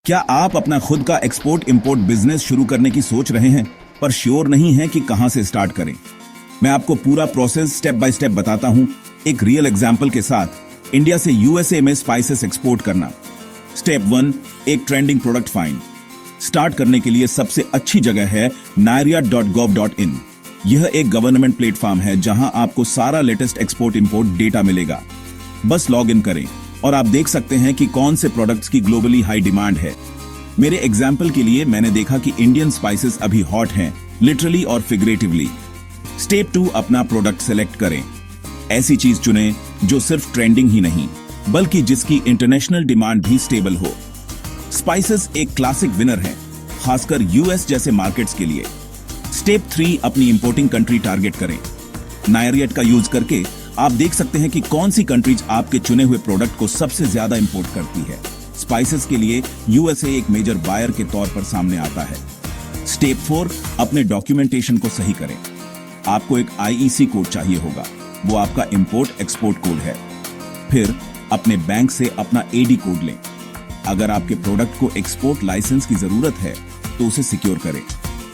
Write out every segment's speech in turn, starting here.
क्या आप अपना खुद का एक्सपोर्ट इंपोर्ट बिजनेस शुरू करने की सोच रहे हैं पर श्योर नहीं हैं कि कहां से स्टार्ट करें? मैं आपको पूरा प्रोसेस स्टेप बाय स्टेप बताता हूं, एक रियल एग्जांपल के साथ। इंडिया से यूएसए में स्पाइसेस एक्सपोर्ट करना। स्टेप 1, एक ट्रेंडिंग प्रोडक्ट फाइंड। स्टार्ट करने के लिए सबसे अच्छी जगह है nairyat.gov.in। यह एक गवर्नमेंट प्लेटफॉर्म है जहां आपको सारा लेटेस्ट एक्सपोर्ट इंपोर्ट डेटा मिलेगा। बस लॉग इन करें और आप देख सकते हैं कि कौन से प्रोडक्ट्स की ग्लोबली हाई डिमांड है। मेरे एग्जाम्पल के लिए मैंने देखा कि इंडियन स्पाइसेस अभी हॉट हैं, लिटरली और फिगरेटिवली। स्टेप 2, अपना प्रोडक्ट सेलेक्ट करें। ऐसी चीज चुनें जो सिर्फ ट्रेंडिंग ही नहीं बल्कि जिसकी इंटरनेशनल डिमांड भी स्टेबल हो। स्पाइसेस एक क्लासिक विनर है, खासकर यूएस जैसे मार्केट्स के लिए। स्टेप 3, अपनी इंपोर्टिंग कंट्री टारगेट करें। नायरियट का यूज करके आप देख सकते हैं कि कौन सी कंट्रीज आपके चुने हुए प्रोडक्ट को सबसे ज्यादा इंपोर्ट करती है। स्पाइसेस के लिए यूएसए एक मेजर बायर के तौर पर सामने आता है। स्टेप 4, अपने डॉक्यूमेंटेशन को सही करें। आपको एक आईईसी कोड चाहिए होगा, वो आपका इंपोर्ट एक्सपोर्ट कोड है। फिर अपने बैंक से अपना एडी कोड लें। अगर आपके प्रोडक्ट को एक्सपोर्ट लाइसेंस की जरूरत है तो उसे सिक्योर करें,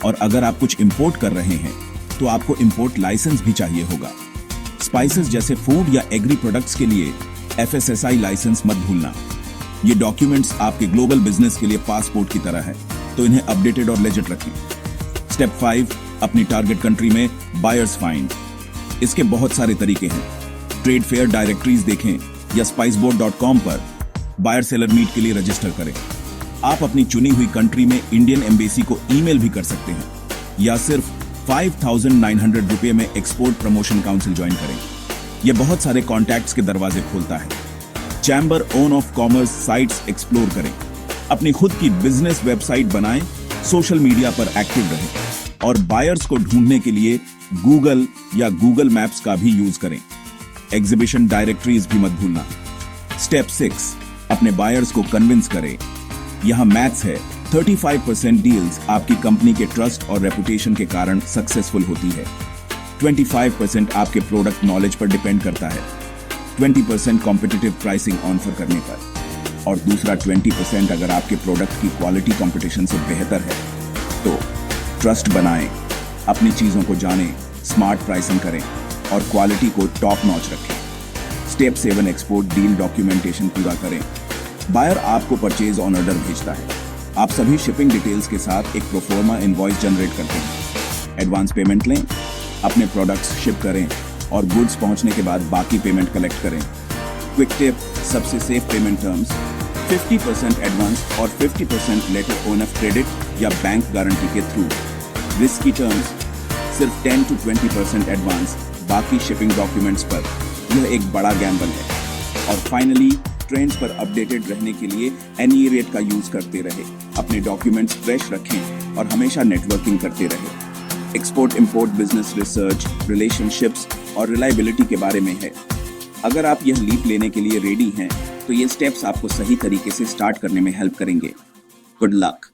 और अगर आप कुछ इंपोर्ट कर रहे हैं तो आपको इंपोर्ट लाइसेंस भी चाहिए होगा। स्पाइसेस जैसे फूड या एग्री प्रोडक्ट्स के लिए एफएसएसआई लाइसेंस मत भूलना। ये डॉक्यूमेंट्स आपके ग्लोबल बिजनेस के लिए पासपोर्ट की तरह है, तो इन्हें अपडेटेड और लेजिट रखें। स्टेप 5, अपनी टारगेट कंट्री में बायर्स फाइंड। इसके बहुत सारे तरीके हैं। ट्रेड फेयर डायरेक्टरीज देखें या spiceboard.com पर बायर सेलर मीट के लिए रजिस्टर करें। आप अपनी चुनी हुई कंट्री में इंडियन एम्बेसी को ईमेल भी कर सकते हैं, या सिर्फ 5,900 रुपये में एक्सपोर्ट प्रमोशन काउंसिल ज्वाइन करें। यह बहुत सारे कॉन्टैक्ट्स के दरवाजे खोलता है। Chamber own of commerce sites explore करें। अपनी खुद की बिजनेस वेबसाइट बनाएं, सोशल मीडिया पर एक्टिव रहें, और बायर्स को ढूंढने के लिए गूगल या गूगल मैप्स का भी यूज करें। एग्जीबिशन डायरेक्टरीज भी मत भूलना। स्टेप 6, अपने बायर्स को कन्विंस करें। यहां मैथ्स है। 35% डील्स आपकी कंपनी के ट्रस्ट और रेपुटेशन के कारण सक्सेसफुल होती है। 25% आपके प्रोडक्ट नॉलेज पर डिपेंड करता है। 20% कॉम्पिटिटिव प्राइसिंग ऑफर करने पर, और दूसरा 20% अगर आपके प्रोडक्ट की क्वालिटी कंपटीशन से बेहतर है। तो ट्रस्ट बनाएं, अपनी चीजों को जानें, स्मार्ट प्राइसिंग करें और क्वालिटी को टॉप नॉच रखें। स्टेप 7, एक्सपोर्ट डील डॉक्यूमेंटेशन पूरा करें। बायर आपको परचेज ऑन ऑर्डर भेजता है। आप सभी शिपिंग डिटेल्स के साथ एक प्रोफॉर्मा इनवॉइस जनरेट करते हैं। एडवांस पेमेंट लें, अपने प्रोडक्ट्स शिप करें और गुड्स पहुंचने के बाद बाकी पेमेंट कलेक्ट करें। क्विक टिप, सबसे सेफ पेमेंट टर्म्स 50% एडवांस और 50% लेटर ऑन ऑफ क्रेडिट या बैंक गारंटी के थ्रू। रिस्की टर्म्स सिर्फ 10 to 20% एडवांस, बाकी शिपिंग डॉक्यूमेंट्स पर। यह एक बड़ा गैम्बल है। और फाइनली, ट्रेंड्स पर अपडेटेड रहने के लिए NAIRYAT का यूज करते रहे। अपने डॉक्यूमेंट्स फ्रेश रखें और हमेशा नेटवर्किंग करते रहे। Export import business research, relationships और रिलायबिलिटी के बारे में है। अगर आप यह लीप लेने के लिए रेडी हैं तो ये स्टेप्स आपको सही तरीके से स्टार्ट करने में हेल्प करेंगे। Good luck.